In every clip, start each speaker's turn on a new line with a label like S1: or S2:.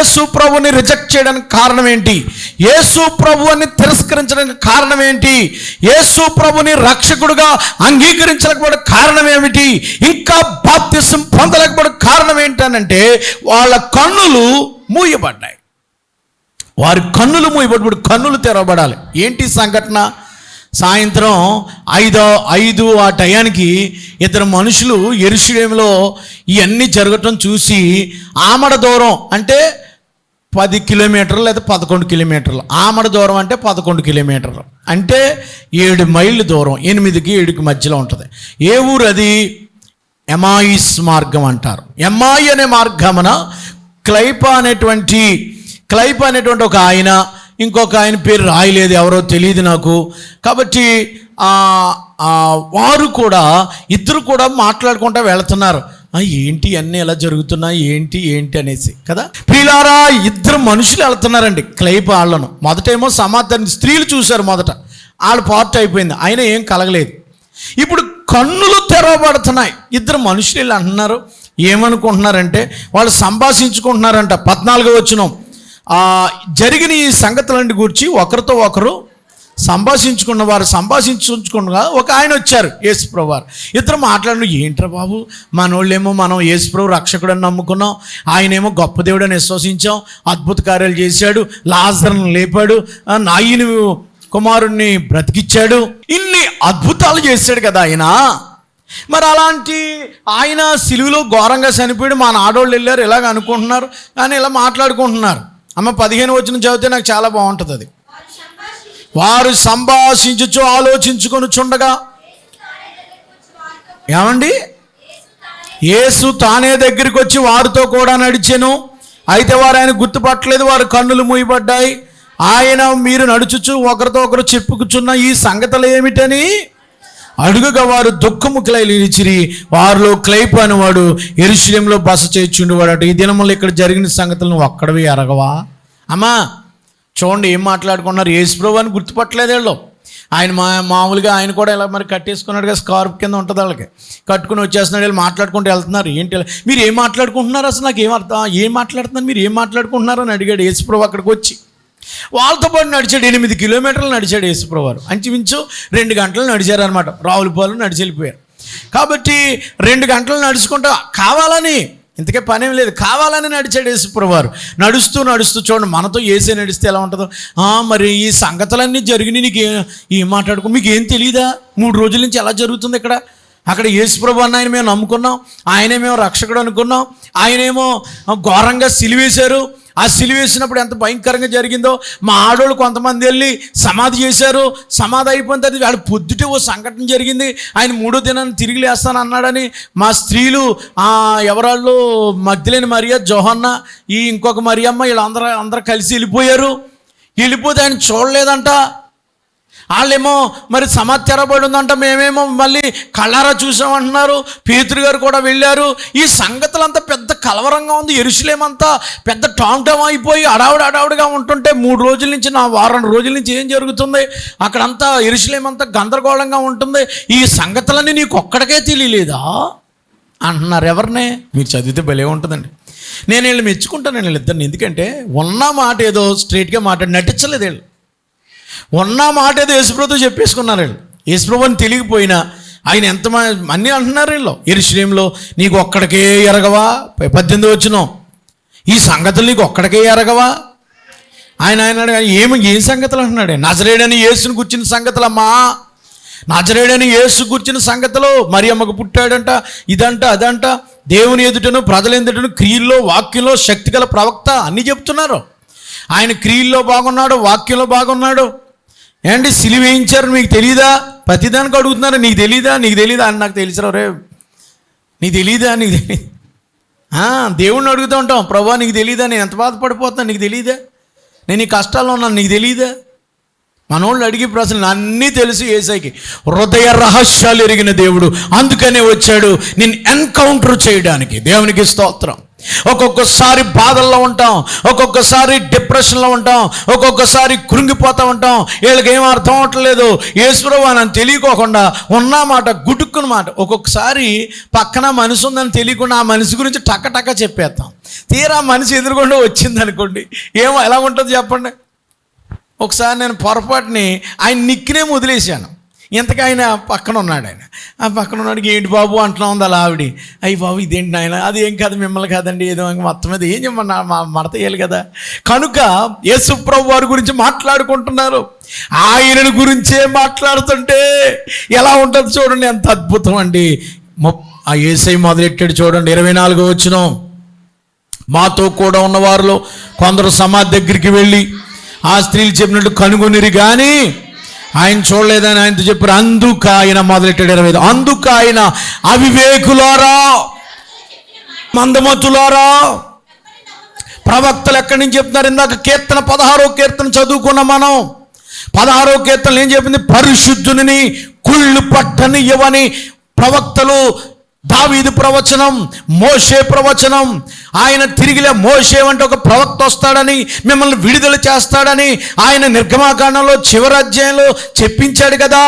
S1: యేసు ప్రభుని రిజెక్ట్ చేయడానికి కారణం ఏంటి? యేసు ప్రభువుని తిరస్కరించడానికి కారణం ఏంటి? యేసు ప్రభుని రక్షకుడుగా అంగీకరించలేకపోవడం కారణం ఏమిటి? ఇంకా బాప్తిసం పొందలేకపోవడం కారణం ఏంటనంటే వాళ్ళ కన్నులు మూయబడ్డాయి. వారి కన్నులు మూయబడి కన్నులు తెరవబడాలి. ఏంటి సంఘటన? సాయంత్రం 5 ఆ టయానికి ఇద్దరు మనుషులు యెరూషలేములో ఇవన్నీ జరగటం చూసి ఆమడ దూరం అంటే 10 కిలోమీటర్లు లేదా 11 కిలోమీటర్లు, ఆమడ దూరం అంటే 11 కిలోమీటర్లు అంటే 7 మైళ్ళు దూరం, 8కి 7కి మధ్యలో ఉంటుంది. ఏ ఊరు అది? ఎమాయిస్ మార్గం అంటారు. ఎమ్మాయి అనే మార్గమున క్లైప అనేటువంటి ఒక ఆయన, ఇంకొక ఆయన పేరు రాయలేదు, ఎవరో తెలియదు నాకు. కాబట్టి వారు కూడా ఇద్దరు కూడా మాట్లాడుకుంటూ వెళుతున్నారు. ఏంటి అన్నీ ఎలా జరుగుతున్నాయి ఏంటి అనేసి కదా. ప్రియులారా, ఇద్దరు మనుషులు వెళ్తున్నారండి క్లైప వాళ్ళను. మొదటేమో సమాధానం స్త్రీలు చూశారు, మొదట వాళ్ళ పార్ట్ అయిపోయింది, అయినా ఏం కలగలేదు. ఇప్పుడు కన్నులు తెరవబడుతున్నాయి. ఇద్దరు మనుషులు ఇలా అంటున్నారు. ఏమనుకుంటున్నారంటే వాళ్ళు సంభాషించుకుంటున్నారంట. 14వ వచనం, జరిగిన ఈ సంగతులన్నీ గురించి ఒకరితో ఒకరు సంభాషించుకున్నగా ఒక ఆయన వచ్చారు, యేసుప్రభు వారు. ఇద్దరు మాట్లాడిన, ఏంట్రా బాబు, మనోళ్ళేమో మనం యేసుప్రభు రక్షకుడని నమ్ముకున్నాం, ఆయనేమో గొప్ప దేవుడని విశ్వసించాం, అద్భుత కార్యాలు చేశాడు, లాజరును లేపాడు, నాయిని కుమారుణ్ణి బ్రతికిచ్చాడు, ఇన్ని అద్భుతాలు చేశాడు కదా ఆయన. మరి అలాంటి ఆయన సిలువలో ఘోరంగా చనిపోయాడు, మన ఆడోళ్ళు వెళ్ళారు ఇలాగ అనుకుంటున్నారు, కానీ ఇలా మాట్లాడుకుంటున్నారు. అమ్మ 15 వచనం చదివితే నాకు చాలా బాగుంటుంది అది. వారు సంభాషించుచు ఆలోచించుకొని చుండగా, ఏమండి, యేసు తానే దగ్గరికి వచ్చి వారితో కూడా నడిచెను. అయితే వారు ఆయన గుర్తుపట్టలేదు, వారు కన్నులు మూయబడ్డాయి. ఆయన మీరు నడుచుచు ఒకరితో ఒకరు చెప్పుకుచున్న ఈ సంగతులు ఏమిటని అడుగుగా వారు దుఃఖముఖులై నిలిచిరి. వారిలో క్లైప అనేవాడు యెరూషలేములో బస చేయుచుండేవాడట. ఈ దినములు ఇక్కడ జరిగిన సంగతులను ఒక్కడవి అరగవా? అమ్మా చూడండి ఏం మాట్లాడుకున్నారు. యేసుప్రభు అని గుర్తుపట్టలేదు వీళ్ళు. ఆయన మామూలుగా ఆయన కూడా ఇలా మరి కట్టేసుకున్నాడుగా, స్కార్ఫ్ కింద ఉంటుంది వాళ్ళకి, కట్టుకుని వచ్చేస్తున్నాడు. వీళ్ళు మాట్లాడుకుంటూ వెళ్తున్నారు. ఏంటి మీరు ఏం మాట్లాడుకుంటున్నారు, అసలు నాకు ఏం మాట్లాడుతున్నారు, మీరు ఏం మాట్లాడుకుంటున్నారు అని అడిగాడు యేసుప్రభు. అక్కడికి వచ్చి వాళ్ళతో పాటు నడిచాడు. 8 కిలోమీటర్లు నడిచాడు యేసుప్రభు వారు. ఇంచుమించు 2 గంటలు నడిచారు అనమాట. రావులపాలెం నడిచి వెళ్ళిపోయారు. కాబట్టి 2 గంటలు నడుచుకుంటా కావాలని, ఇంతకే పనేం లేదు, కావాలని నడిచాడు యేసుప్రభు వారు. నడుస్తూ చూడండి, మనతో ఏసే నడిస్తే ఎలా ఉంటుందో. మరి ఈ సంగతులన్నీ జరిగినాయి, నీకు ఏం మాట్లాడుకో, మీకు ఏం తెలియదా? 3 రోజుల నుంచి ఎలా జరుగుతుంది ఇక్కడ. అక్కడ యేసుప్రభు అన్న ఆయన మేము నమ్ముకున్నాం, ఆయనే మేము రక్షకుడు అనుకున్నాం, ఆయనేమో ఘోరంగా సిలువేశారు. ఆ సిలువేసినప్పుడు ఎంత భయంకరంగా జరిగిందో. మా ఆడోళ్ళు కొంతమంది వెళ్ళి సమాధి చేశారు. సమాధి అయిపోయిన తర్వాత వాళ్ళు పొద్దుటే ఓ సంఘటన జరిగింది, ఆయన 3వ దినాన్ని తిరిగి లేస్తాను అన్నాడని మా స్త్రీలు ఎవరాళ్ళు మగ్దలేని మరియా, జోహన్న, ఈ ఇంకొక మరియమ్మ, వీళ్ళందరూ కలిసి వెళ్ళిపోయారు. వెళ్ళిపోతే ఆయన చూడలేదంట. వాళ్ళేమో మరి సమాధి తెరబడి ఉందంట, మేమేమో మళ్ళీ కళ్ళారా చూసామంటున్నారు. పేతురు గారు కూడా వెళ్ళారు. ఈ సంగతులంతా పెద్ద కలవరంగా ఉంది. యెరూషలేమంతా పెద్ద టామ్ అయిపోయి అడావుడిగా ఉంటుంటే 3 రోజుల నుంచి, వారం రోజుల నుంచి ఏం జరుగుతుంది అక్కడంతా, యెరూషలేమంతా గందరగోళంగా ఉంటుంది. ఈ సంగతులన్నీ నీకు ఒక్కడికే తెలియలేదా అంటున్నారు. ఎవరినే? మీరు చదివితే భలే ఉంటుందండి. నేను వీళ్ళు మెచ్చుకుంటాను వీళ్ళిద్దరిని. ఎందుకంటే ఉన్న మాట ఏదో స్ట్రైట్గా మాట్లాడి నటించలేదు వీళ్ళు. ఉన్న మాట ఏదో యేసుప్రభుతో చెప్పేసుకున్నారు వీళ్ళు. యేసుప్రభుని తెలియకపోయినా ఆయన అన్నీ అంటున్నారు వీళ్ళు. యెరూషలేములో నీకు ఒక్కడికే ఎరగవా? 18వ వచనం, ఈ సంగతులు నీకు ఒక్కడికే ఎరగవా? ఆయన ఏం సంగతులు అంటున్నాడు? నజరేయుడని యేసుని గుర్చిన సంగతులమ్మా, నజరేయుడని యేసు గుర్చిన సంగతులు. మరియమ్మకు పుట్టాడంట, ఇదంట అదంట, దేవుని ఎదుటను ప్రజల ఎదుటను క్రియల్లో వాక్యంలో శక్తిగల ప్రవక్త అన్నీ చెప్తున్నారు. ఆయన క్రియల్లో బాగున్నాడు, వాక్యంలో బాగున్నాడు. ఏంటి సిలువ వేయించారు మీకు తెలీదా? ప్రతిదానికి అడుగుతున్నారు, నీకు తెలీదా అని. నాకు తెలిసిన రే, నీకు తెలీదా? దేవుణ్ణి అడుగుతూ ఉంటాం, ప్రభా నీకు తెలీదా, నేను ఎంత బాధపడిపోతున్నాను, నీకు తెలీదా, నేను ఈ కష్టాల్లో ఉన్నాను, నీకు తెలీదా? మనోళ్ళు అడిగే ప్రశ్నలు అన్నీ తెలుసు యేసయ్యకి. హృదయ రహస్యాలు ఎరిగిన దేవుడు, అందుకనే వచ్చాడు నిన్ను ఎన్కౌంటర్ చేయడానికి. దేవునికి స్తోత్రం. ఒక్కొక్కసారి బాధల్లో ఉంటాం, ఒక్కొక్కసారి డిప్రెషన్లో ఉంటాం, ఒక్కొక్కసారి కృంగిపోతూ ఉంటాం. వీళ్ళకి ఏం అర్థం అవట్లేదు, యేసుప్రభు అని తెలియకోకుండా ఉన్నమాట గుడుక్కున్న మాట. ఒక్కొక్కసారి పక్కన మనిషి ఉందని తెలియకుండా ఆ మనిషి గురించి టక్క చెప్పేస్తాం. తీరా మనిషి ఎదురుకుండా వచ్చింది అనుకోండి, ఏమో ఎలా ఉంటుంది చెప్పండి. ఒకసారి నేను పొరపాటుని ఆయన నిక్కినే వదిలేశాను. ఇంతకీ ఆయన పక్కన ఉన్నాడు. ఆ పక్కన ఉన్నాడికి ఏంటి బాబు అంటున్నా ఉంది అలా ఆవిడ. అయ్యి బాబు ఇదేంటి ఆయన, అది ఏం కాదు మిమ్మల్ని కాదండి, ఏదో మొత్తం మీద ఏం చెప్పమన్నా మడత వేయాలి కదా. కనుక యేసుప్రభు వారి గురించి మాట్లాడుకుంటున్నారు. ఆయనను గురించే మాట్లాడుతుంటే ఎలా ఉంటుంది చూడండి, ఎంత అద్భుతం అండి. ఆ యేసయ్య మొదలెట్టాడు చూడండి, 24వ వచనం. మాతో కూడా ఉన్న వారిలో కొందరు సమాధి దగ్గరికి వెళ్ళి ఆ స్త్రీలు చెప్పినట్టు కనుగొనిరి కానీ ఆయన చూడలేదని ఆయనతో చెప్పారు. అందుకు ఆయన మొదలెట్టాడు 25. అందుకు ఆయన అవివేకులారా, మందమతులారా, ప్రవక్తలు ఎక్కడి నుంచి చెప్తున్నారు? ఇందాక కీర్తన 16వ కీర్తన చదువుకున్నాం మనం. 16వ కీర్తనలు ఏం చెప్పింది? పరిశుద్ధుని కుళ్ళు పట్టనియ్యవని ప్రవక్తలు, దావీదు ప్రవచనం, మోషే ప్రవచనం. ఆయన తిరిగిలే మోషే అంటే ఒక ప్రవక్త వస్తాడని, మిమ్మల్ని విడుదల చేస్తాడని ఆయన నిర్గమాకాండంలో చివరి అధ్యాయంలో చెప్పించాడు కదా.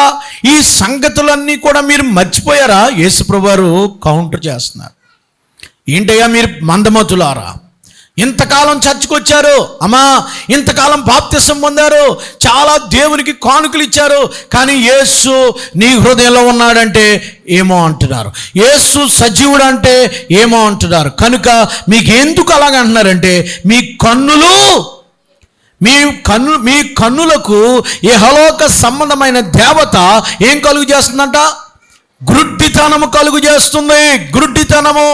S1: ఈ సంగతులన్నీ కూడా మీరు మర్చిపోయారా? యేసుప్రభు వారు కౌంటర్ చేస్తున్నారు. ఏంటయ్యా మీరు మందమతులారా, ఇంతకాలం చర్చికి వచ్చారు అమ్మా, ఇంతకాలం బాప్తిసం పొందారు, చాలా దేవునికి కానుకలు ఇచ్చారు, కానీ యేసు నీ హృదయంలో ఉన్నాడంటే ఏమో అంటున్నారు, యేసు సజీవుడు అంటే ఏమో అంటున్నారు. కనుక మీకు ఎందుకు అలాగ అంటున్నారంటే మీ కన్నులకు ఇహలోక సంబంధమైన దేవత ఏం కలుగు చేస్తుందంట? గ్రుడ్డితనము కలుగు చేస్తుంది. గ్రుడ్డితనము.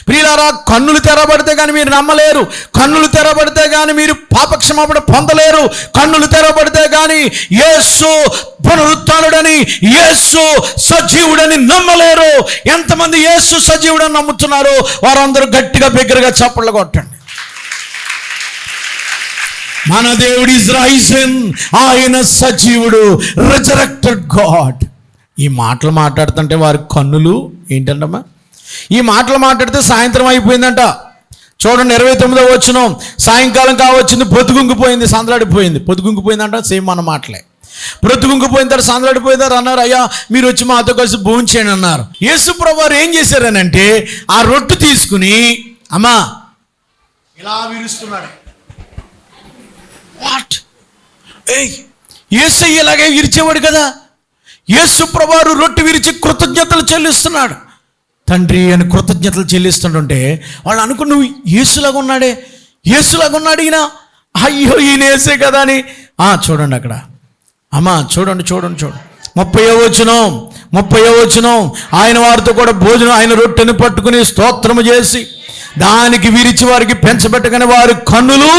S1: ప్రియులారా, కన్నులు తెరబడితే కానీ మీరు నమ్మలేరు, కన్నులు తెరబడితే కానీ మీరు పాపక్షమాపణ పొందలేరు, కన్నులు తెరబడితే కానీ యేసు పునరుత్థానుడని, యేసు సజీవుడని నమ్మలేరు. ఎంతమంది యేసు సజీవుడని నమ్ముతున్నారు? వారందరూ గట్టిగా బిగ్గరగా చప్పట్లు కొట్టండి. మన దేవుడు ఇస్ రైజన్, ఆయన సజీవుడు, రిజరెక్టెడ్ గాడ్. ఈ మాటలు మాట్లాడుతుంటే వారి కన్నులు ఏంటంటమ్మా? ఈ మాటలు మాట్లాడితే సాయంత్రం అయిపోయిందంట. చూడండి 29వ వచనం. సాయంకాలం కావచ్చింది, పొద్దుగుంగిపోయింది, సందలాడిపోయింది. పొద్దుగుంగిపోయిందంట, సేమ్ మన మాటలే. పొద్దుగుంగిపోయిన తర్వాత సందలాడిపోయిందారు అన్నారు. అయ్యా మీరు వచ్చి మాతో కలిసి భోజనం చేయండి అన్నారు. యేసుప్రభు వారు ఏం చేశారనంటే ఆ రొట్టె తీసుకుని అమ్మా ఇలా విరుస్తున్నాడు. వాట్? యేసయ్య ఇలాగే విరిచేవాడు కదా. యేసుప్రభు వారు రొట్టె విరిచి కృతజ్ఞతలు చెల్లిస్తున్నాడు. తండ్రి అని కృతజ్ఞతలు చెల్లిస్తుంటుంటే వాళ్ళు అనుకుని నువ్వు యేసులాగా ఉన్నాడే, యేసులాగా ఉన్నాడు ఈయన, అయ్యో ఈయన యేసే కదా అని. చూడండి అక్కడ అమ్మా, చూడండి 30వ వచనం. ఆయన వారితో కూడా భోజనం, ఆయన రొట్టెను పట్టుకుని స్తోత్రము చేసి దానికి విరిచి వారికి పెంచబెట్టగానే వారి కన్నులు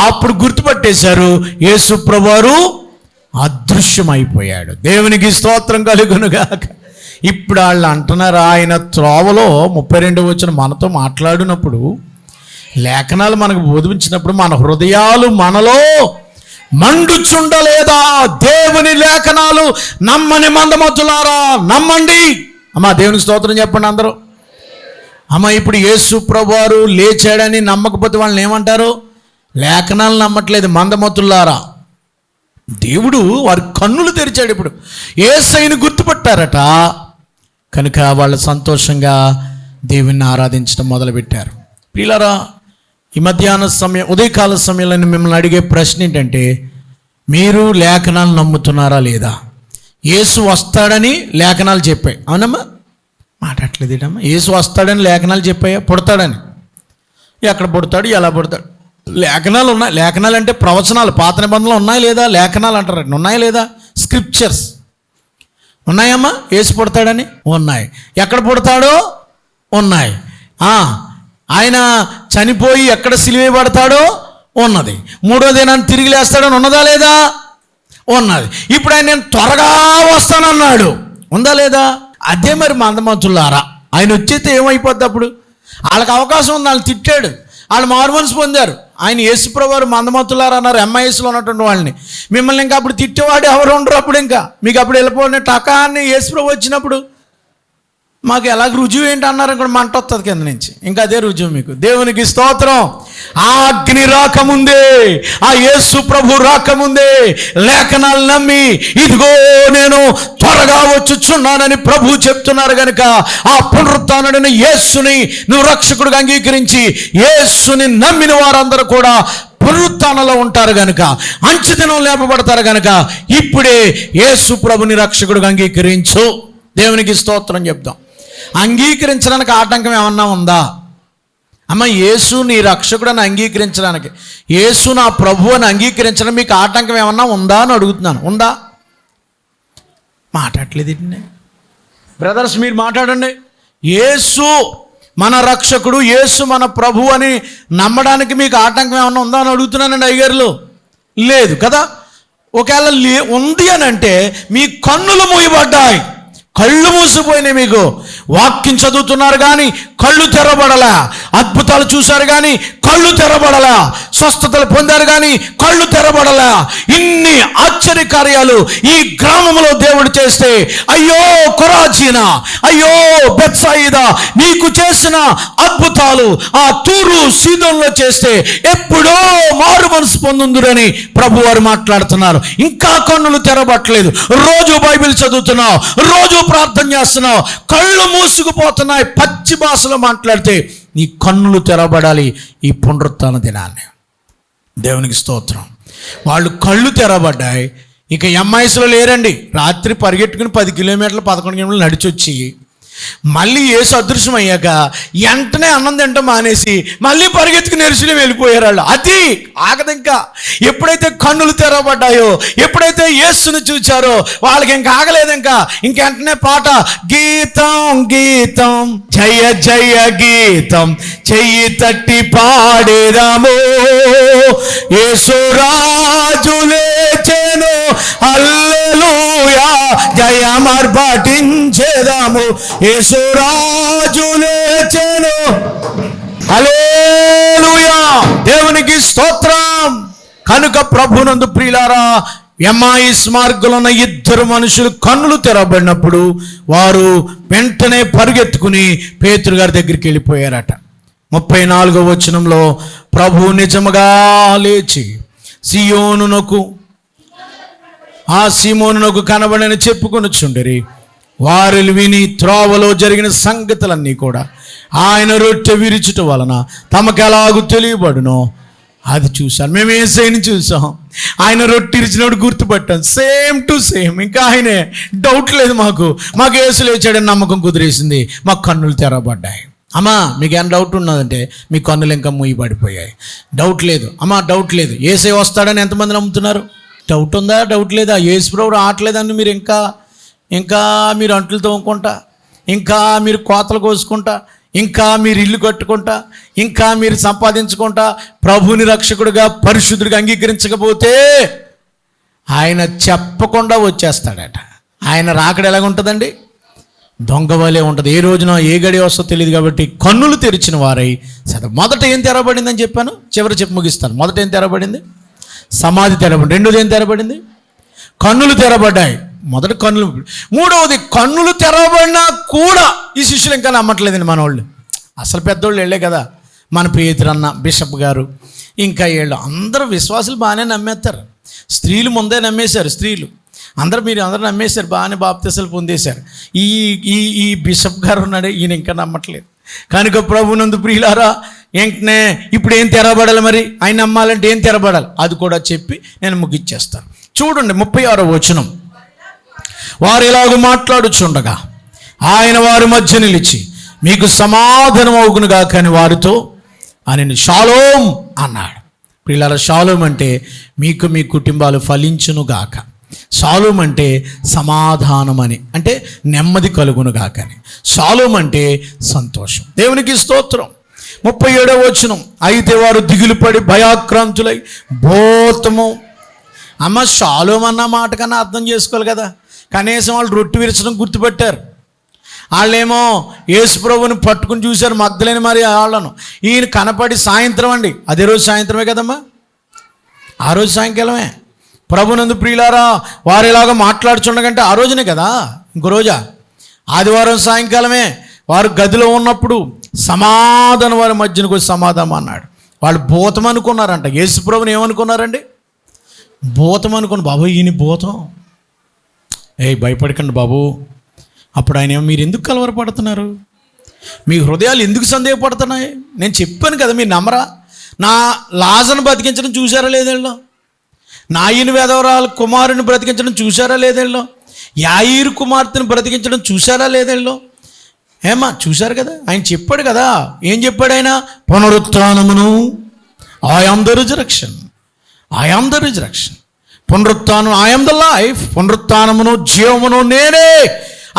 S1: అప్పుడు గుర్తుపట్టేశారు, యేసుప్రభు వారు అదృశ్యమైపోయాడు. దేవునికి స్తోత్రం కలుగునుగాక. ఇప్పుడు వాళ్ళు అంటున్నారు, ఆయన త్రోవలో 32వ వచనం మనతో మాట్లాడినప్పుడు, లేఖనాలు మనకు బోధించినప్పుడు మన హృదయాలు మనలో మండుచుండలేదా? దేవుని లేఖనాలు నమ్మని మందమతులారా నమ్మండి. అమ్మా దేవునికి స్తోత్రం చెప్పండి అందరూ. అమ్మ ఇప్పుడు యేసు ప్రభువారు లేచాడని నమ్మకపోతే వాళ్ళని ఏమంటారు? లేఖనాలు నమ్మట్లేదు మందమతులారా. దేవుడు వారి కన్నులు తెరిచాడు. ఇప్పుడు యేసయ్యను గుర్తుపట్టారట. కనుక వాళ్ళు సంతోషంగా దేవుణ్ణి ఆరాధించడం మొదలుపెట్టారు. ప్రియులారా, ఈ మధ్యాహ్న సమయం, ఉదయకాల సమయంలో మిమ్మల్ని అడిగే ప్రశ్న ఏంటంటే, మీరు లేఖనాలు నమ్ముతున్నారా లేదా? యేసు వస్తాడని లేఖనాలు చెప్పాయి, అవునమ్మా? మాట్లాడలేదేటమ్మా? యేసు వస్తాడని లేఖనాలు చెప్పాయా? పుడతాడని. ఎక్కడ పుడతాడు, ఎలా పుడతాడు? లేఖనాలు ఉన్నాయి. లేఖనాలు అంటే ప్రవచనాలు, పాత నిబంధనలు ఉన్నాయి లేదా? లేఖనాలు అంటారు, ఉన్నాయా లేదా? స్క్రిప్చర్స్ ఉన్నాయమ్మా? యేసు పుడతాడని ఉన్నాయి. ఎక్కడ పుడతాడో ఉన్నాయి. ఆయన చనిపోయి ఎక్కడ సిలువేయబడతాడో ఉన్నది. 3వ దినాన్ని తిరిగి లేస్తాడని ఉన్నదా లేదా? ఉన్నది. ఇప్పుడు ఆయన నేను త్వరగా వస్తానన్నాడు, ఉందా లేదా? అదే మరి మందమతులారా, ఆయన వచ్చేస్తే ఏమైపోద్ది? అప్పుడు వాళ్ళకి అవకాశం ఉంది, వాళ్ళు తిట్టాడు, వాళ్ళు మారుమనసు పొందారు. ఆయన యేసుప్రభు వారు మందమతులారా అన్నారు MISలో ఉన్నటువంటి వాళ్ళని. మిమ్మల్ని ఇంకా అప్పుడు తిట్టేవాడు ఎవరు ఉండరు. అప్పుడు ఇంకా మీకు అప్పుడు వెళ్ళిపోయిన టకాన్ని యేసుప్రభు వచ్చినప్పుడు మాకు ఎలాగ రుజువు ఏంటి అన్నారు కూడా మంట వస్తుంది కింద నుంచి. ఇంకా అదే రుజువు మీకు. దేవునికి స్తోత్రం. ఆ అగ్ని రాకముందే, ఆ యేసు ప్రభు రాకముందే లేఖనాలు నమ్మి ఇదిగో నేను త్వరగా వచ్చుచున్నానని ప్రభు చెప్తున్నారు కనుక ఆ పునరుత్థానుడైన యేసుని నువ్వు రక్షకుడిగా అంగీకరించి యేసుని నమ్మిన వారందరూ కూడా పునరుత్థానంలో ఉంటారు కనుక, అంచెదినం లేపబడతారు కనుక ఇప్పుడే యేసు ప్రభుని రక్షకుడిగా అంగీకరించు. దేవునికి స్తోత్రం చెప్దాం. అంగీకరించడానికి ఆటంకం ఏమన్నా ఉందా? అమ్మ, యేసు నీ రక్షకుడని అంగీకరించడానికి, యేసు నా ప్రభు అని అంగీకరించడం మీకు ఆటంకం ఏమన్నా ఉందా అని అడుగుతున్నాను. ఉందా? మాట్లాడలేదు బ్రదర్స్, మీరు మాట్లాడండి. యేసు మన రక్షకుడు, యేసు మన ప్రభు అని నమ్మడానికి మీకు ఆటంకం ఏమన్నా ఉందా అని అడుగుతున్నానండి అయ్యగారులు. లేదు కదా. ఒకవేళ ఉంది అని అంటే మీ కన్నులు మూయబడ్డాయి, కళ్ళు మూసిపోయినాయి. మీకు వాక్యం చదువుతున్నారు కానీ కళ్ళు తెరబడలా, అద్భుతాలు చూశారు కానీ కళ్ళు తెరబడలా, స్వస్థతలు పొందారు కానీ కళ్ళు తెరబడలా. ఇన్ని ఆశ్చర్యకార్యాలు ఈ గ్రామంలో దేవుడు చేస్తే, అయ్యో కొరాజీనా, అయ్యో బెత్సాయిదా, నీకు చేసిన అద్భుతాలు ఆ తూరు సీదోన్లో చేస్తే ఎప్పుడో మారు మనసు పొందుందురని ప్రభు వారు మాట్లాడుతున్నారు. ఇంకా కన్నులు తెరబట్టలేదు. రోజు బైబిల్ చదువుతున్నావు, రోజు ప్రార్థన చేస్తున్నావు, కళ్ళు మూసుకుపోతున్నాయి. పచ్చి భాషలో మాట్లాడితే నీ కన్నులు తెరబడాలి ఈ పునరుత్థాన దినాన్ని. దేవునికి స్తోత్రం. వాళ్ళు కళ్ళు తెరబడ్డాయి. ఇక ఎంఐస్లో లేరండి. రాత్రి పరిగెట్టుకుని 10 కిలోమీటర్లు 11 కిలోమీటర్లు నడిచొచ్చి మళ్ళీ యేసు అదృశ్యం అయ్యాక వెంటనే అన్నం తింటాం మానేసి మళ్ళీ పరిగెత్తుకుని ఎరుసుని వెళ్ళిపోయారు వాళ్ళు. అది ఆగదు. ఇంకా ఎప్పుడైతే కన్నులు తెరవబడ్డాయో, ఎప్పుడైతే యేసుని చూచారో వాళ్ళకి ఇంకా ఆగలేదు. ఇంకా వెంటనే పాట, గీతం గీతం జయ జయ గీతం చెయ్యి తట్టి పాడేదాము, యేసు రాజు లేచెను హల్లెలూయా జయమర్పటించెదాము, యేసు రాజు లేచెను హల్లెలూయా. దేవునికి స్తోత్రం. కనుక ప్రభునందు ప్రియులారా, ఎమ్మాయిస్ మార్గంలో ఉన్న 2 మనుషులు కన్నులు తెరబడినప్పుడు వారు వెంటనే పరుగెత్తుకుని పేతురు గారి దగ్గరికి వెళ్ళిపోయారట. 34వ వచనంలో, ప్రభు నిజముగా లేచి సీమోనునకు కనబడని చెప్పుకొనుచుండిరి. వారు విని త్రోవలో జరిగిన సంగతులన్నీ కూడా ఆయన రొట్టె విరుచుట వలన తమకు ఎలాగూ తెలియబడునో అది చూశాను. మేము యేసయ్యని చూసాం, ఆయన రొట్టె ఇరిచినప్పుడు గుర్తుపట్టాం, సేమ్ టు సేమ్. ఇంకా ఆయనే, డౌట్ లేదు మాకు యేసు లేచాడని నమ్మకం కుదిరేసింది. మాకు కన్నులు తెరబడ్డాయి. అమ్మా, మీకు ఏం డౌట్ ఉన్నదంటే మీ కన్నులు ఇంకా మూయబడిపోయాయి. డౌట్ లేదు అమ్మా, డౌట్ లేదు. యేసయ్య వస్తాడని ఎంతమంది నమ్ముతున్నారు? డౌట్ ఉందా? డౌట్ లేదా? యేసు ప్రభు రావట్లేదని మీరు ఇంకా మీరు అంట్లు తోముకుంటా, ఇంకా మీరు కోతలు కోసుకుంటా, ఇంకా మీరు ఇల్లు కట్టుకుంటా, ఇంకా మీరు సంపాదించుకుంటా ప్రభుని రక్షకుడిగా పరిశుద్ధుడిగా అంగీకరించకపోతే ఆయన చెప్పకుండా వచ్చేస్తాడట. ఆయన రాకడ ఎలాగుంటుందండి? దొంగవలే ఉంటుంది. ఏ రోజున ఏ గడి వస్తో తెలియదు. కాబట్టి కన్నులు తెరిచిన వారై మొదట ఏం తెరబడిందని చెప్పాను, చివరి చెప్పి ముగిస్తాను. మొదట ఏం తెరబడింది? సమాధి తెరబడింది. రెండోది ఏం తెరబడింది? కన్నులు తెరబడ్డాయి. మొదటి కన్నులు. మూడవది, కన్నులు తెరవబడినా కూడా ఈ శిష్యులు ఇంకా నమ్మట్లేదండి. మన వాళ్ళు అసలు పెద్దోళ్ళు వెళ్ళే కదా, మన పేతురన్న, బిషప్ గారు, ఇంకా వీళ్ళు అందరూ విశ్వాసులు బాగానే నమ్మేస్తారు. స్త్రీలు ముందే నమ్మేశారు. స్త్రీలు మీరు అందరూ నమ్మేశారు, బాగానే బాప్తిసాలు పొందేశారు. ఈ బిషప్ గారు ఉన్నాడే, ఈయన ఇంకా నమ్మట్లేదు. కనుక ప్రభునందు ప్రియులారా, వెంటనే ఇప్పుడు ఏం తెరబడాలి? మరి ఆయన నమ్మాలంటే ఏం తెరబడాలి? అది కూడా చెప్పి నేను ముగిచ్చేస్తాను. చూడండి 36వ వచనం. వారు ఇలాగ మాట్లాడుచుండగా ఆయన వారి మధ్య నిలిచి, మీకు సమాధానం అవుగునుగా కానీ వారితో అని షాలోమ్ అన్నాడు. ప్రియులారా, షాలోమ్ అంటే మీకు మీ కుటుంబాలు ఫలించునుగాక. షాలోమ్ అంటే సమాధానం అని, అంటే నెమ్మది కలుగునుగాకని. షాలోమ్ అంటే సంతోషం. దేవునికి స్తోత్రం. 37వ వచనం. అయితే వారు దిగులు పడి భయాక్రాంతులై భూతము. అమ్మ, షాలోమ్ అన్న మాట కన్నా అర్థం చేసుకోవాలి కదా. కనీసం వాళ్ళు రొట్టె విరచడం గుర్తుపెట్టారు. వాళ్ళేమో యేసు ప్రభువుని పట్టుకుని చూశారు, మగ్ధలేని మరి వాళ్ళను. ఈయన కనపడి సాయంత్రం అండి, అదే రోజు సాయంత్రమే కదమ్మా, ఆ రోజు సాయంకాలమే. ప్రభునందు ప్రియులారా, వారు ఇలాగా మాట్లాడుచుండగంటే ఆ రోజునే కదా, ఇంకో రోజా? ఆదివారం సాయంకాలమే వారు గదిలో ఉన్నప్పుడు సమాధానం వారి మధ్యనకు వచ్చి సమాధానం అన్నాడు. వాళ్ళు భూతం అనుకున్నారంట. యేసుప్రభుని ఏమనుకున్నారండి? భూతం అనుకుని, బాబు ఈయన భూతం, భయపడకండి బాబు. అప్పుడు ఆయన, మీరు ఎందుకు కలవరపడుతున్నారు? మీ హృదయాలు ఎందుకు సందేహపడుతున్నాయి? నేను చెప్పాను కదా, మీరు నమ్మరా? నా లాజను బ్రతికించడం చూసారా లేదేళ్ళో? నాయన వేదవరాలు కుమారుని బ్రతికించడం చూసారా లేదేళ్ళో? యాయీరు కుమార్తెను బ్రతికించడం చూసారా లేదేళ్ళో? ఏమా చూశారు కదా. ఆయన చెప్పాడు కదా. ఏం చెప్పాడు ఆయన? పునరుత్థానమును, I am the resurrection, I am the resurrection. పునరుత్థానం, ఐ యామ్ ద లైఫ్. పునరుత్థానమును జీవమును నేనే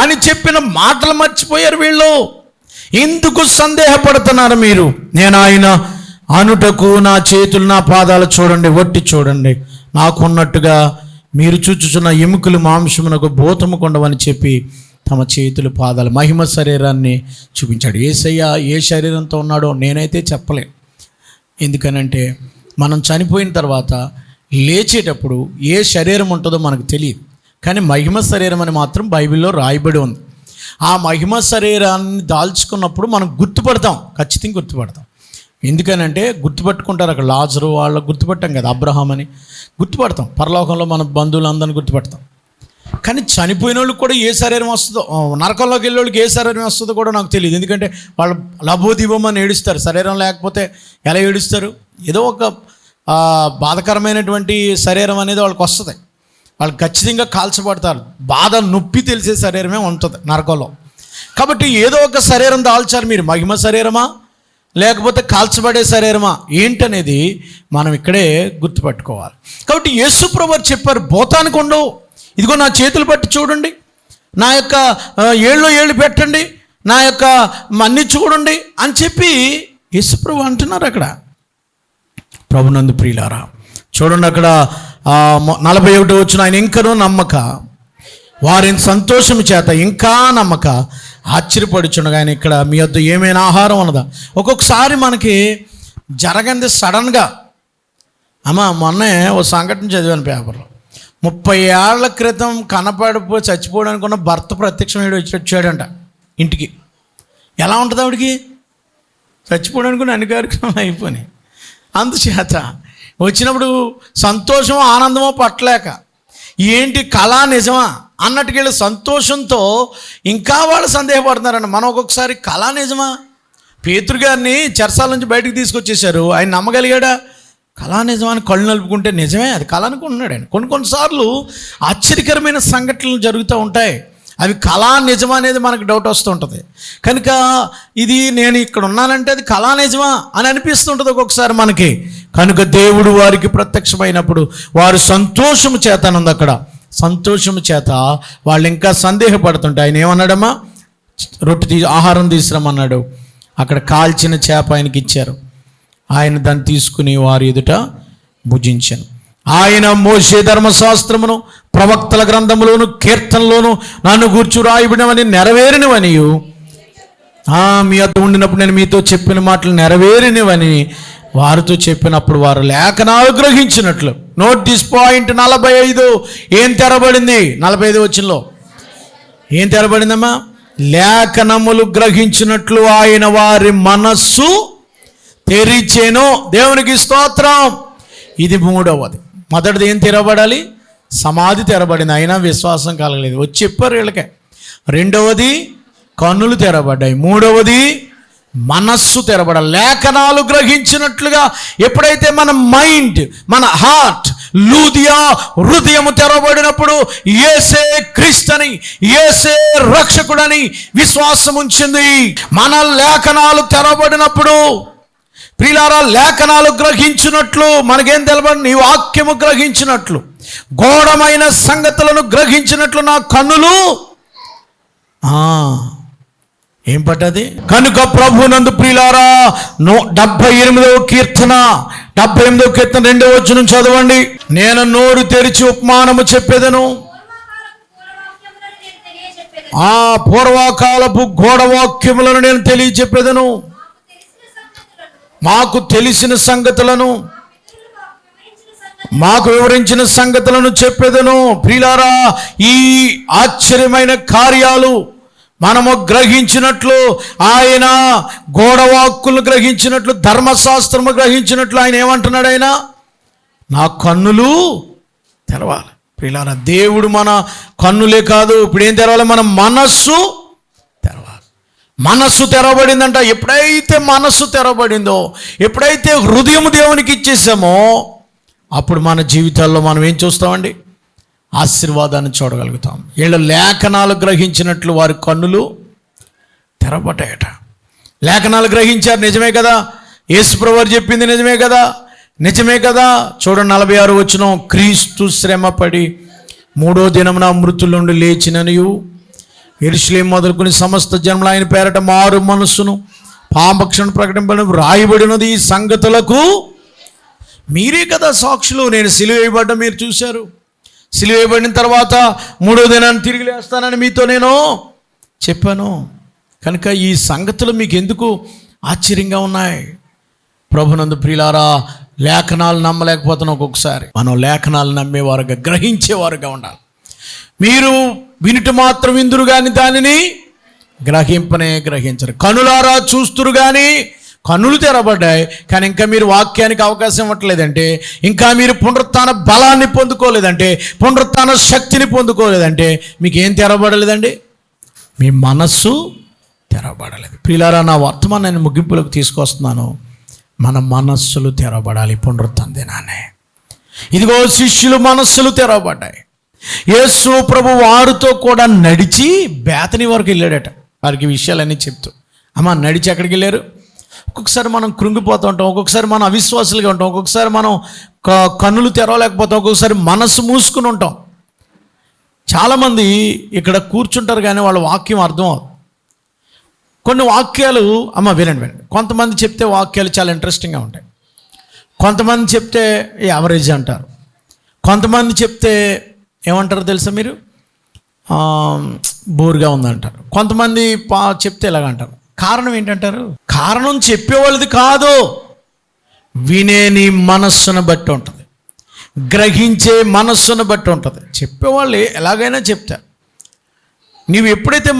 S1: అని చెప్పిన మాటలు మర్చిపోయారు వీళ్ళు. ఎందుకు సందేహపడుతున్నారు మీరు? నేను ఆయన అనుటకు నా చేతులు నా పాదాలు చూడండి, వట్టి చూడండి, నాకున్నట్టుగా మీరు చూచుచున్న ఎముకలు మాంసమునకు భూతము కొండవని చెప్పి తమ చేతులు పాదాలు మహిమ శరీరాన్ని చూపించాడు. యేసయ్య ఏ శరీరంతో ఉన్నాడో నేనైతే చెప్పలేను. ఎందుకనంటే మనం చనిపోయిన తర్వాత లేచేటప్పుడు ఏ శరీరం ఉంటుందో మనకు తెలియదు. కానీ మహిమ శరీరం అని మాత్రం బైబిల్లో రాయబడి ఉంది. ఆ మహిమ శరీరాన్ని దాల్చుకున్నప్పుడు మనం గుర్తుపడతాం, ఖచ్చితంగా గుర్తుపడతాం. ఎందుకనంటే గుర్తుపట్టుకుంటారు. అక్కడ లాజరు వాళ్ళకు గుర్తుపట్టాం కదా, అబ్రహాం అని గుర్తుపడతాం. పరలోకంలో మన బంధువులందరినీ గుర్తుపడతాం. కానీ చనిపోయిన వాళ్ళకి కూడా ఏ శరీరం వస్తుందో, నరకంలోకి వెళ్ళే వాళ్ళకి ఏ శరీరం వస్తుందో కూడా నాకు తెలియదు. ఎందుకంటే వాళ్ళు లభోదీపమని ఏడుస్తారు. శరీరం లేకపోతే ఎలా ఏడుస్తారు? ఏదో ఒక బాధకరమైనటువంటి శరీరం అనేది వాళ్ళకి వస్తుంది. వాళ్ళు ఖచ్చితంగా కాల్చబడతారు. బాధ నొప్పి తెలిసే శరీరమే ఉంటుంది నరకంలో. కాబట్టి ఏదో ఒక శరీరం దాల్చారు. మీరు మహిమ శరీరమా లేకపోతే కాల్చబడే శరీరమా ఏంటనేది మనం ఇక్కడే గుర్తుపెట్టుకోవాలి. కాబట్టి యేసు ప్రభువు చెప్పారు, భూతానికి ఉండవు, ఇదిగో నా చేతులు పట్టి చూడండి, నా యొక్క ఏళ్ళు పెట్టండి, నా యొక్క అన్ని చూడండి అని చెప్పి యేసు ప్రభువు అంటున్నారు. అక్కడ ప్రభునందు ప్రియులారా చూడండి, అక్కడ 41 వచ్చిన ఆయన ఇంకనూ నమ్మక వారిని సంతోషము చేత ఇంకా నమ్మక ఆశ్చర్యపడుచుండగా ఆయన, ఇక్కడ మీ వద్ద ఏమైనా ఆహారం ఉన్నదా? ఒక్కొక్కసారి మనకి జరగంది సడన్గా. మొన్నే ఓ సంఘటన చదివాను పేపర్లో. 30 ఏళ్ల క్రితం కనపడిపోయి చచ్చిపోవడానికి ఉన్న భర్త ప్రత్యక్షం వచ్చాడంట ఇంటికి. ఎలా ఉంటుంది ఆవిడికి? చచ్చిపోవడానికి అన్ని కార్యక్రమాలు అయిపోయినాయి. అందుచేత వచ్చినప్పుడు సంతోషమో ఆనందమో పట్టలేక, ఏంటి కళ నిజమా అన్నట్టుకు వెళ్ళి సంతోషంతో ఇంకా వాళ్ళు సందేహపడుతున్నారండి. మనం ఒక్కొక్కసారి కళ నిజమా? పేతురు గారిని చెరసాల నుంచి బయటకు తీసుకొచ్చేసారు. ఆయన నమ్మగలిగాడా? కళ నిజమని కళ్ళు నలుపుకుంటే నిజమే, అది కళ అనుకుంటున్నాడు ఆయన. కొన్నిసార్లు ఆశ్చర్యకరమైన సంఘటనలు జరుగుతూ ఉంటాయి. అవి కళ నిజమా అనేది మనకు డౌట్ వస్తూ ఉంటుంది. కనుక ఇది నేను ఇక్కడ ఉన్నానంటే అది కళ నిజమా అని అనిపిస్తుంటుంది ఒక్కొక్కసారి మనకి. కనుక దేవుడు వారికి ప్రత్యక్షమైనప్పుడు వారు సంతోషము చేత ఉంది. అక్కడ సంతోషము చేత వాళ్ళు ఇంకా సందేహపడుతుంటే ఆయన ఏమన్నాడమ్మా? ఆహారం తీసుకురమ్మన్నాడు. అక్కడ కాల్చిన చేప ఆయనకి ఇచ్చారు. ఆయన దాన్ని తీసుకుని వారి ఎదుట భుజించాను. ఆయన మోషే ధర్మశాస్త్రమును ప్రవక్తల గ్రంథములోను కీర్తనలోను నన్ను గూర్చి రాయబడినవని నెరవేరినవనియు, మీ వద్ద ఉండినప్పుడు నేను మీతో చెప్పిన మాటలు నెరవేరినవని వారితో చెప్పినప్పుడు వారు లేఖనాలు గ్రహించినట్లు. Note this point. 45 ఏం తెరబడింది? 45 వచనంలో ఏం తెరబడిందమ్మా? లేఖనములు గ్రహించినట్లు ఆయన వారి మనస్సు తెరిచెను. దేవునికి స్తోత్రం. ఇది మూడవది. మొదటిది ఏం తెరబడాలి? సమాధి తెరబడింది, అయినా విశ్వాసం కలగలేదు. వచ్చి చెప్పారు వీళ్ళకే. రెండవది కన్నులు తెరబడ్డాయి. మూడవది మనస్సు తెరబడాలి. లేఖనాలు గ్రహించినట్లుగా ఎప్పుడైతే మన మైండ్, మన హార్ట్, లూదియా హృదయము తెరబడినప్పుడు యేసే క్రీస్తుని, యేసే రక్షకుడని విశ్వాసం ఉంచింది. మన లేఖనాలు తెరబడినప్పుడు ప్రియులారా, లేఖనాలు గ్రహించినట్లు మనకేం తెలబడి? నీ వాక్యము గ్రహించినట్లు, ఘోరమైన సంగతులను గ్రహించినట్లు నా కన్నులు ఏం పట్టది? కనుక ప్రభునందు ప్రియులారా 78వ కీర్తన 2వ వచనం చదవండి. నేను నోరు తెరిచి ఉపమానము చెప్పేదను, ఆ పూర్వకాలపు ఘోరవాక్యములను నేను తెలియచెప్పేదను, మాకు తెలిసిన సంగతులను, మాకు వివరించిన సంగతులను చెప్పేదను. ప్రియులారా, ఈ ఆశ్చర్యమైన కార్యాలు మనము గ్రహించినట్లు, ఆయన గోడవాక్కులు గ్రహించినట్లు, ధర్మశాస్త్రము గ్రహించినట్లు ఆయన ఏమంటున్నాడు? ఆయన నా కన్నులు తెరవాలి. ప్రియులారా, దేవుడు మన కన్నులే కాదు, ఇప్పుడు ఏం తెరవాలి? మన మనస్సు తెరవాలి. మనస్సు తెరవబడిందంట. ఎప్పుడైతే మనస్సు తెరవబడిందో, ఎప్పుడైతే హృదయం దేవునికి ఇచ్చేసామో, అప్పుడు మన జీవితాల్లో మనం ఏం చూస్తామండి? ఆశీర్వాదాన్ని చూడగలుగుతాం. వీళ్ళ లేఖనాలు గ్రహించినట్లు వారి కన్నులు తెరబడ్డాయట. లేఖనాలు గ్రహించారు, నిజమే కదా. యేసుప్రభువు చెప్పింది నిజమే కదా, నిజమే కదా. చూడండి 46 వచనం, క్రీస్తు శ్రమపడి 3వ దినమున మృతుల నుండి లేచిననియు, యెరూషలేము మొదలుకొని సమస్త జన్మల ఆయన పేరట మారు మనస్సును పాపక్షణ ప్రకటింపని రాయబడినది. ఈ సంగతులకు మీరే కదా సాక్షులు. నేను సిలువ వేయబడ్డ మీరు చూశారు. సిలువ వేయబడిన తర్వాత 3వ దినాన్ని తిరిగి లేస్తానని మీతో నేను చెప్పాను. కనుక ఈ సంగతులు మీకు ఎందుకు ఆశ్చర్యంగా ఉన్నాయి? ప్రభునందు ప్రియులారా, లేఖనాలు నమ్మలేకపోతున్నాం. ఒక్కొక్కసారి మనం లేఖనాలు నమ్మేవారుగా, గ్రహించేవారుగా ఉండాలి. మీరు వినుట మాత్రం విందురు కానీ దానిని గ్రహించరు. కనులారా చూస్తురు కానీ, కన్నులు తెరబడ్డాయి కానీ ఇంకా మీరు వాక్యానికి అవకాశం ఇవ్వట్లేదంటే, ఇంకా మీరు పునరుత్థాన బలాన్ని పొందుకోలేదంటే, పునరుత్థాన శక్తిని పొందుకోలేదంటే మీకు ఏం తెరబడలేదండి? మీ మనస్సు తెరబడలేదు. ప్రియులారా, నా వర్తమానాన్ని ముగింపులకు తీసుకొస్తున్నాను. మన మనస్సులు తెరబడాలి పునరుత్థాన దినాన్ని. ఇదిగో శిష్యులు మనస్సులు తెరవబడ్డాయి. యేసు ప్రభు వారితో కూడా నడిచి బేతనీ వరకు వెళ్ళాడట. వారికి విషయాలన్నీ చెప్తూ. అమ్మ, నడిచి ఎక్కడికి వెళ్ళారు? ఒక్కొక్కసారి మనం కృంగిపోతూ ఉంటాం, ఒక్కొక్కసారి మనం అవిశ్వాసులుగా ఉంటాం, ఒక్కొక్కసారి మనం కన్నులు తెరవలేకపోతాం, ఒక్కొక్కసారి మనస్సు మూసుకుని ఉంటాం. చాలామంది ఇక్కడ కూర్చుంటారు కానీ వాళ్ళ వాక్యం అర్థం అవుతుంది. కొన్ని వాక్యాలు వినండి. కొంతమంది చెప్తే వాక్యాలు చాలా ఇంట్రెస్టింగ్గా ఉంటాయి, కొంతమంది చెప్తే యావరేజ్ అంటారు, కొంతమంది చెప్తే ఏమంటారు తెలుసా మీరు? బోర్గా ఉందంటారు, కొంతమంది చెప్తే ఎలాగంటారు. కారణం ఏంటంటారు? కారణం చెప్పేవాళ్ళది కాదు, వినే నీ మనస్సును బట్టి ఉంటుంది, గ్రహించే మనస్సును బట్టి ఉంటుంది. చెప్పేవాళ్ళు ఎలాగైనా చెప్తారు. నీవు ఎప్పుడైతే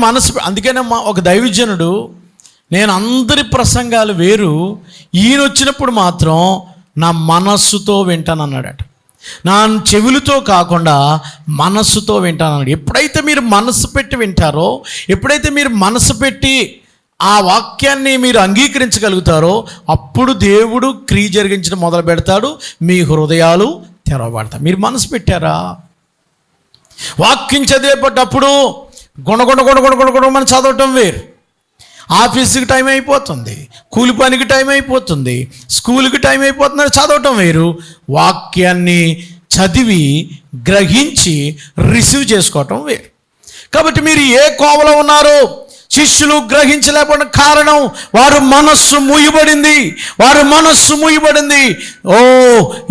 S1: అందుకనే ఒక దైవజనుడు, నేను అందరి ప్రసంగాలు వేరు, ఈయన వచ్చినప్పుడు మాత్రం నా మనస్సుతో వింటాను అన్నాడట. నా చెవులతో కాకుండా మనస్సుతో వింటాను అన్నాడు. ఎప్పుడైతే మీరు మనస్సు పెట్టి వింటారో, ఎప్పుడైతే మీరు మనస్సు పెట్టి ఆ వాక్యాన్ని మీరు అంగీకరించగలుగుతారో, అప్పుడు దేవుడు క్రియ జరిగించడం మొదలు పెడతాడు. మీ హృదయాలు తెరవబడతాయి. మీరు మనసు పెట్టారా? వాక్యం చదివేటప్పుడు గుణగుణ చదవటం వేరు. ఆఫీస్కి టైం అయిపోతుంది, కూలి పనికి టైం అయిపోతుంది, స్కూల్కి టైం అయిపోతుంది, చదవటం వేరు. వాక్యాన్ని చదివి గ్రహించి రిసీవ్ చేసుకోవటం వేరు. కాబట్టి మీరు ఏ కోవలో ఉన్నారో శిష్యులు గ్రహించలేకపోయిన కారణం వారు మనస్సు మూయబడింది. ఓ,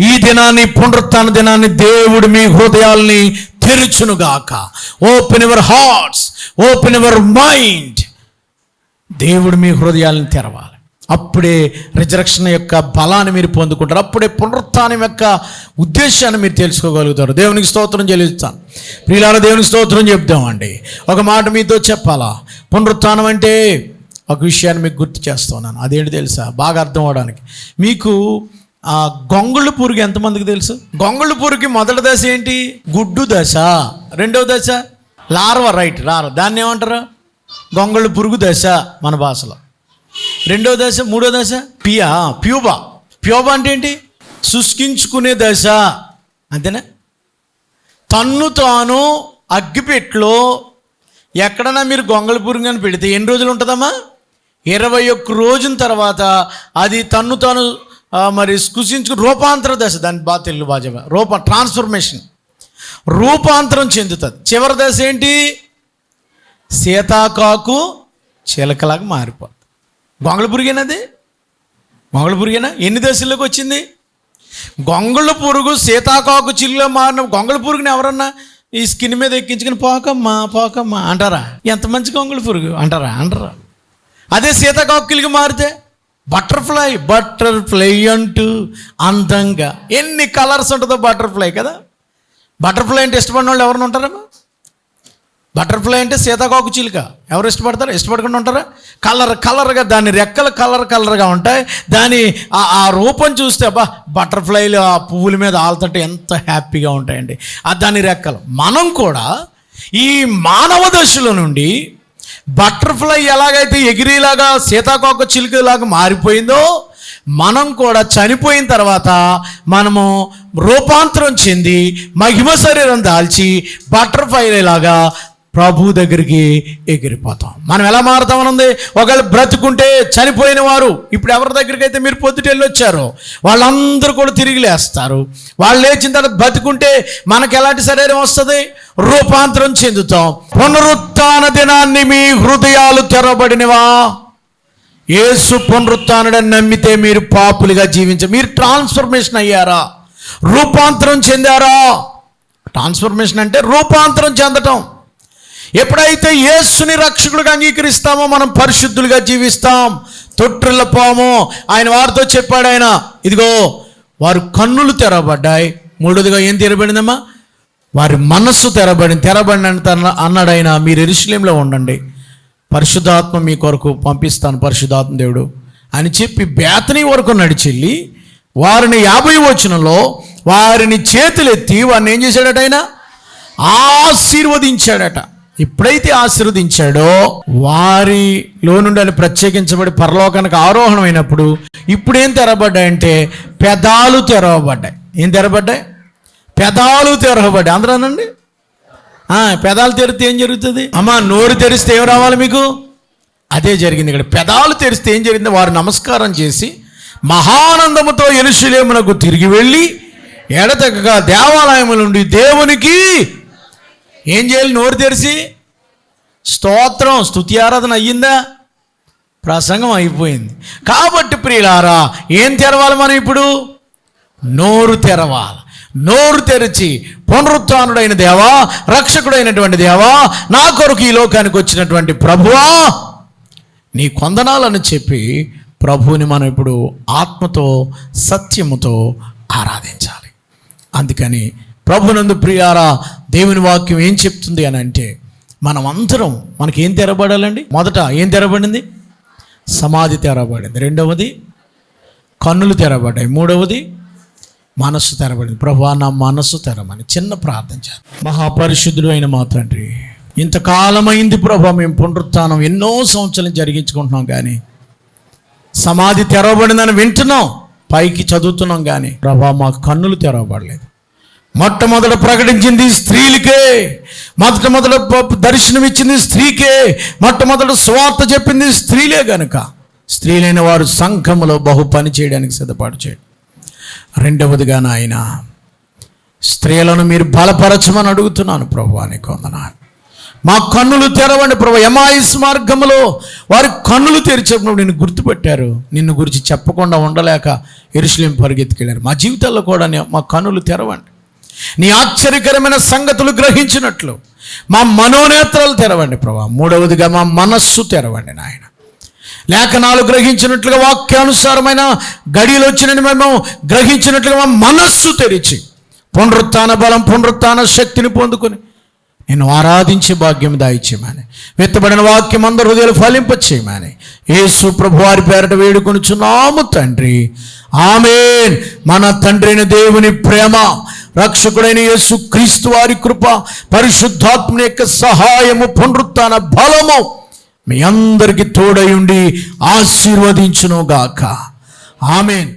S1: ఈ దినాన్ని, పునరుత్థాన దినాన్ని దేవుడు మీ హృదయాల్ని తెరుచునుగాక. Open your hearts, open your mind. దేవుడు మీ హృదయాలను తెరవాలి. అప్పుడే రిజరక్షన్ యొక్క బలాన్ని మీరు పొందుకుంటారు. అప్పుడే పునరుత్థానం యొక్క ఉద్దేశాన్ని మీరు తెలుసుకోగలుగుతారు. దేవునికి స్తోత్రం చెల్లిస్తాను. ప్రియులారా, దేవునికి స్తోత్రం చెప్తామండి. ఒక మాట మీతో చెప్పాలా? పునరుత్థానం అంటే ఒక విషయాన్ని మీకు గుర్తు చేస్తున్నాను. అదేంటి తెలుసా? బాగా అర్థం అవడానికి. మీకు గొంగళ్ళు పురుగు ఎంతమందికి తెలుసు? గొంగళ్ళు పురుగుకి మొదటి దశ ఏంటి? గుడ్డు దశ. రెండవ దశ లార్వా. లార్వా, దాన్ని ఏమంటారు? గొంగళ్ళు పురుగు దశ మన భాషలో. రెండవ దశ, మూడో దశ ప్యూబా. అంటే ఏంటి? శుష్కించుకునే దశ. అంతేనా? తన్ను తాను అగ్గిపెట్లో ఎక్కడన్నా మీరు గొంగళ పురుగు అని పెడితే ఎన్ని రోజులు ఉంటుందమ్మా? 21 రోజుల తర్వాత అది తన్ను తాను శుష్కించుకుని రూపాంతర దశ. దాని తెలుగు బాగా ట్రాన్స్ఫర్మేషన్, రూపాంతరం చెందుతుంది. చివరి దశ ఏంటి? సీతాకాకు చిలకలాగా మారిపోతుంది. గొంగళ పురుగేనది? గొంగళ పురుగేనా? ఎన్ని దశల్లోకి వచ్చింది? గొంగళ పురుగు సీతాకాకు చిలుకలా మారిన గొంగళ పురుగుని ఎవరన్నా ఈ స్కిన్ మీద ఎక్కించుకుని పోకమ్మా అంటారా? ఎంత మంచి గొంగళ పురుగు అంటారా? అదే సీతాకాకులకి మారితే బటర్ఫ్లై అంటూ అందంగా ఎన్ని కలర్స్ ఉంటుందో బటర్ఫ్లై కదా. బటర్ఫ్లై అంటే ఇష్టపడిన వాళ్ళు ఎవరైనా ఉంటారమ్మా? బటర్ఫ్లై అంటే సీతాకోక చిలుక. ఎవరు ఇష్టపడతారు? ఇష్టపడకుండా ఉంటారా? కలర్గా దాని రెక్కలు కలర్గా ఉంటాయి. దాని ఆ రూపం చూస్తే అబ్బా, బటర్ఫ్లైలు ఆ పువ్వుల మీద ఆలుతుంటే ఎంత హ్యాపీగా ఉంటాయండి దాని రెక్కలు. మనం కూడా ఈ మానవ దశలో నుండి బటర్ఫ్లై ఎలాగైతే ఎగిరిలాగా సీతాకోక చిలుకలాగా మారిపోయిందో, మనం కూడా చనిపోయిన తర్వాత మనము రూపాంతరం చెంది మహిమ శరీరం దాల్చి బటర్ఫ్లై లాగా ప్రభు దగ్గరికి ఎగిరిపోతాం. మనం ఎలా మారుతామనుంది? ఒకవేళ బ్రతుకుంటే చనిపోయిన వారు ఇప్పుడు ఎవరి దగ్గరికి అయితే మీరు పొద్దుట వెళ్ళొచ్చారో వాళ్ళందరూ కూడా తిరిగి లేస్తారు. వాళ్ళు లేచిన తర్వాత బ్రతుకుంటే మనకు ఎలాంటి శరీరం వస్తుంది? రూపాంతరం చెందుతాం. పునరుత్థాన దినాన్ని మీ హృదయాలు తెరవబడినవా? యేసు పునరుత్థానుడని నమ్మితే మీరు పాపులుగా మీరు ట్రాన్స్ఫర్మేషన్ అయ్యారా? రూపాంతరం చెందారా? ట్రాన్స్ఫర్మేషన్ అంటే రూపాంతరం చెందటం. ఎప్పుడైతే యేసుని రక్షకుడిగా అంగీకరిస్తామో మనం పరిశుద్ధులుగా జీవిస్తాం, తొట్టిల్లిపోము. ఆయన వారితో చెప్పాడు, ఆయన ఇదిగో వారు కన్నులు తెరవబడ్డాయి. మూడోదిగా ఏం తెరబడిందమ్మా? వారి మనస్సు తెరబడిన అన్నాడు ఆయన. మీరు యెరూషలేములో ఉండండి, పరిశుద్ధాత్మ మీ కొరకు పంపిస్తాను, పరిశుద్ధాత్మ దేవుడు అని చెప్పి బేతనీ వరకు నడిచెళ్ళి వారిని 50వ వచనంలో వారిని చేతులెత్తి వారిని ఏం చేశాడట? ఆయన ఆశీర్వదించాడట. ఎప్పుడైతే ఆశీర్వదించాడో వారిలో నుండి ఆయన ప్రత్యేకించబడి పరలోకానికి ఆరోహణమైనప్పుడు ఇప్పుడేం తెరవబడ్డాయంటే పెదాలు తెరవబడ్డాయి. ఏం తెరవబడ్డాయి? పెదాలు తెరవబడ్డాయి. అందరూనండి, పెదాలు తెరిస్తే ఏం జరుగుతుంది? అమ్మా, నోరు తెరిస్తే ఏం రావాలి మీకు? అదే జరిగింది ఇక్కడ. పెదాలు తెరిస్తే ఏం జరిగింది? వారు నమస్కారం చేసి మహానందముతో యెరూషలేమునకు తిరిగి వెళ్ళి ఎడతెగక దేవాలయము నుండి దేవునికి ఏం చేయాలి? నోరు తెరిచి స్తోత్రం, స్తుతి ఆరాధన అయ్యిందా? ప్రసంగం అయిపోయింది. కాబట్టి ప్రియులారా, ఏం తెరవాలి మనం ఇప్పుడు? నోరు తెరవాలి. నోరు తెరిచి పునరుత్థానుడైన దేవా, రక్షకుడైనటువంటి దేవా, నా కొరకు ఈ లోకానికి వచ్చినటువంటి ప్రభువా నీ కొందనాలని చెప్పి ప్రభువుని మనం ఇప్పుడు ఆత్మతో సత్యముతో ఆరాధించాలి. అందుకని ప్రభునందు ప్రియారా, దేవుని వాక్యం ఏం చెప్తుంది అని అంటే, మనం అందరం మనకి ఏం తెరబడాలండి? మొదట ఏం తెరబడింది? సమాధి తెరబడింది. రెండవది కన్నులు తెరబడ్డాయి. మూడవది మనస్సు తెరబడింది. ప్రభువా నా మనస్సు తెరమని చిన్న ప్రార్థన చేద్దాం. మహాపరిశుద్ధుడు అయిన మా తండ్రి, ఇంతకాలమైంది ప్రభువా మేము పునరుత్థానం ఎన్నో సంవత్సరాలు జరిగించుకుంటున్నాం, కానీ సమాధి తెరవబడిందని వింటున్నాం, పైకి చదువుతున్నాం, కానీ ప్రభువా మా కన్నులు తెరవబడలేదు. మొట్టమొదట ప్రకటించింది స్త్రీలకే, మొదట దర్శనం ఇచ్చింది స్త్రీకే, మొట్టమొదట సువార్త చెప్పింది స్త్రీలే. గనుక స్త్రీలైన వారు సంఘములో బహు పని చేయడానికి సిద్ధపాటు చేయండి. రెండవదిగా నాయన, స్త్రీలను మీరు బలపరచమని అడుగుతున్నాను ప్రభువా, నీకు వందనాలు. మా కన్నులు తెరవండి ప్రభు. ఎమాయిస్ మార్గంలో వారి కన్నులు తెరిచినప్పుడు నిన్ను గుర్తుపెట్టారు, నిన్ను గురించి చెప్పకుండా ఉండలేక యెరూషలేము పరిగెత్తుకెళ్ళారు. మా జీవితాల్లో కూడా మా కన్నులు తెరవండి. నీ ఆశ్చర్యకరమైన సంగతులు గ్రహించినట్లు మా మనోనేత్రాలు తెరవండి ప్రభా. మూడవదిగా మా మనస్సు తెరవండి నాయన. లేఖనాలు గ్రహించినట్లుగా, వాక్యానుసారమైన గడియలు వచ్చినని మేము గ్రహించినట్లుగా మా మనస్సు తెరిచి పునరుత్థాన బలం, పునరుత్థాన శక్తిని పొందుకొని నేను ఆరాధించే భాగ్యం దాయిచ్చేయమని, విత్తబడిన వాక్యం అందరి హృదయాలు ఫలింపచేయమని యేసు ప్రభువారి పేరట వేడుకొనుచున్నాము తండ్రి, ఆమేన్. మన తండ్రి అయిన దేవుని ప్రేమ, రక్షకుడైన యేసు క్రీస్తు వారి కృప, పరిశుద్ధాత్మ యొక్క సహాయము, పునరుత్థాన బలము మీ అందరికీ తోడై ఉండి ఆశీర్వదించును గాక. ఆమేన్.